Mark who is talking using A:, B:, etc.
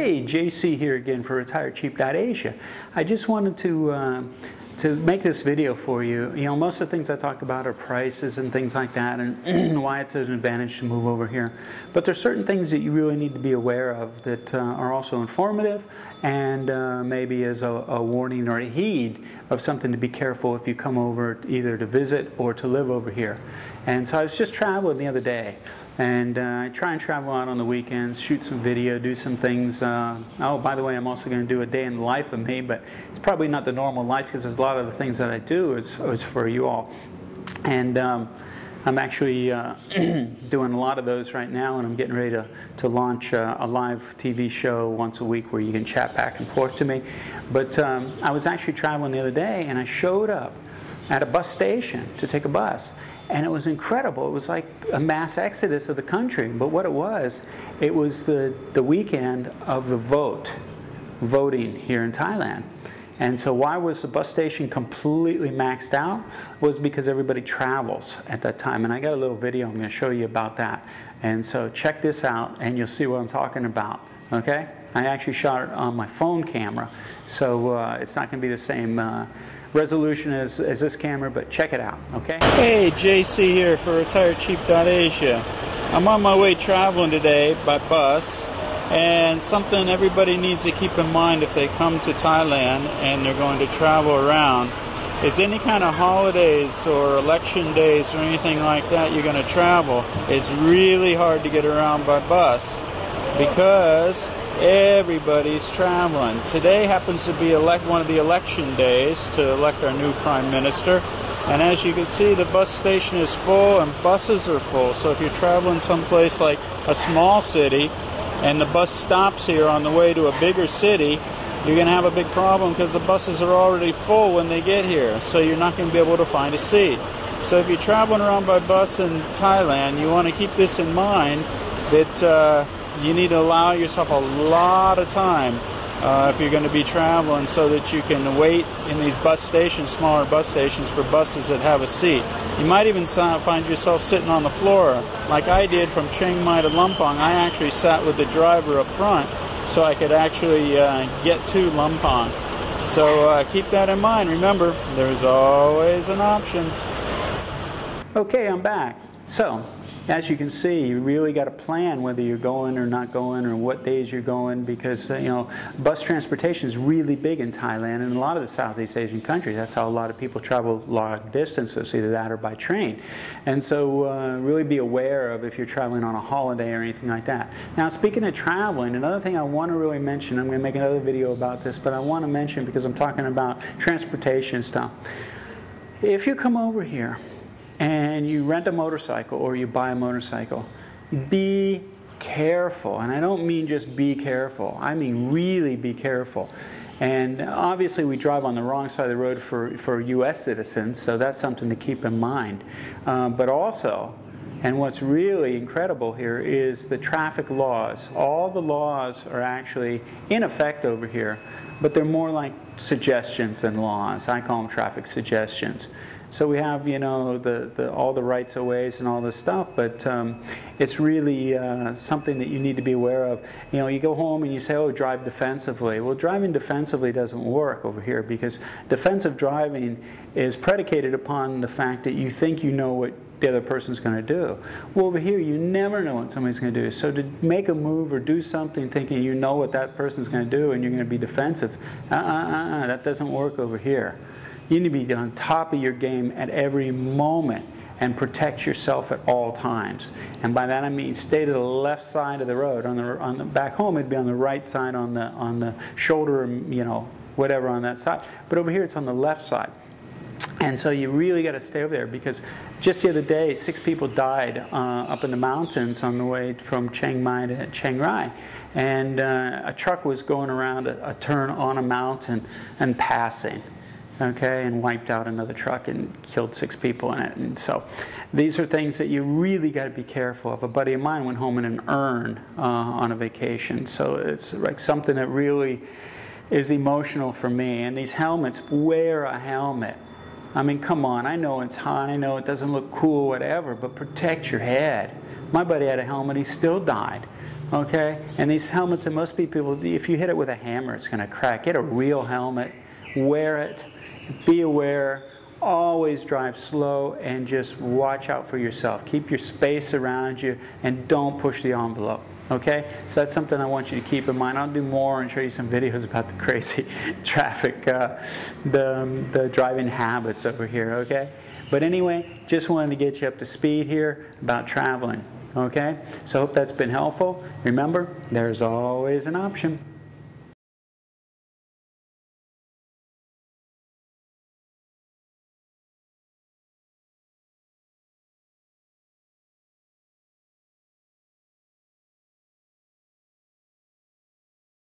A: Hey, JC here again for RetiredCheap.Asia. I just wanted to make this video for you. You know, most of the things I talk about are prices and things like that, and why it's an advantage to move over here. But there's certain things that you really need to be aware of that are also informative, and maybe as a warning or a heed of something to be careful if you come over either to visit or to live over here. And so I was just traveling the other day. And I try and travel out on the weekends, shoot some video, do some things. Oh, by the way, I'm also going to do a day in the life of me, but it's probably not the normal life because there's a lot of the things that I do is for you all. And I'm actually doing a lot of those right now, and I'm getting ready to launch a live TV show once a week where you can chat back and forth to me. But I was actually traveling the other day, and I showed up at a bus station to take a bus. And it was incredible. It was like a mass exodus of the country. But what it was the weekend of the voting here in Thailand. And so why was the bus station completely maxed out? Was because everybody travels at that time. And I got a little video I'm going to show you about that. And so check this out and you'll see what I'm talking about. Okay? I actually shot it on my phone camera. So it's not going to be the same resolution as this camera, but check it out, okay?
B: Hey, JC here for RetiredCheap.Asia. I'm on my way traveling today by bus, and something everybody needs to keep in mind if they come to Thailand and they're going to travel around is any kind of holidays or election days or anything like that you're going to travel, it's really hard to get around by bus because everybody's traveling. Today happens to be one of the election days to elect our new Prime Minister. And as you can see, the bus station is full and buses are full. So if you're traveling someplace like a small city and the bus stops here on the way to a bigger city, you're going to have a big problem because the buses are already full when they get here. So you're not going to be able to find a seat. So if you're traveling around by bus in Thailand, you want to keep this in mind that you need to allow yourself a lot of time if you're going to be traveling so that you can wait in these bus stations, smaller bus stations, for buses that have a seat. You might even find yourself sitting on the floor. Like I did from Chiang Mai to Lumpong, I actually sat with the driver up front so I could actually get to Lumpong. So keep that in mind. Remember, there's always an option.
A: Okay, I'm back. So, as you can see, you really got to plan whether you're going or not going or what days you're going because, you know, bus transportation is really big in Thailand and a lot of the Southeast Asian countries. That's how a lot of people travel long distances, either that or by train. And so really be aware of if you're traveling on a holiday or anything like that. Now, speaking of traveling, another thing I want to really mention, I'm going to make another video about this, but I want to mention because I'm talking about transportation stuff. If you come over here and you rent a motorcycle or you buy a motorcycle, be careful. And I don't mean just be careful. I mean really be careful. And obviously we drive on the wrong side of the road for U.S. citizens, so that's something to keep in mind. But also, and what's really incredible here is the traffic laws. All the laws are actually in effect over here, but they're more like suggestions than laws. I call them traffic suggestions. So we have, you know, all the rights of ways and all this stuff, but it's really something that you need to be aware of. You know, you go home and you say, oh, drive defensively. Well, driving defensively doesn't work over here because defensive driving is predicated upon the fact that you think you know what the other person's going to do. Well, over here, you never know what somebody's going to do. So to make a move or do something thinking you know what that person's going to do and you're going to be defensive, that doesn't work over here. You need to be on top of your game at every moment and protect yourself at all times. And by that I mean stay to the left side of the road. On the back home, it'd be on the right side, on the shoulder, you know, whatever on that side. But over here, it's on the left side. And so you really got to stay over there because just the other day, 6 people died up in the mountains on the way from Chiang Mai to Chiang Rai. And a truck was going around a turn on a mountain and passing. Okay, and wiped out another truck and killed 6 people in it. And so these are things that you really got to be careful of. A buddy of mine went home in an urn on a vacation. So it's like something that really is emotional for me. And these helmets, wear a helmet. I mean, come on, I know it's hot, I know it doesn't look cool, whatever, but protect your head. My buddy had a helmet, he still died. Okay? And these helmets that most people, if you hit it with a hammer, it's going to crack. Get a real helmet, wear it, be aware, always drive slow, and just watch out for yourself. Keep your space around you, and don't push the envelope. Okay? So that's something I want you to keep in mind. I'll do more and show you some videos about the crazy traffic, the driving habits over here, okay? But anyway, just wanted to get you up to speed here about traveling, okay? So I hope that's been helpful. Remember, there's always an option.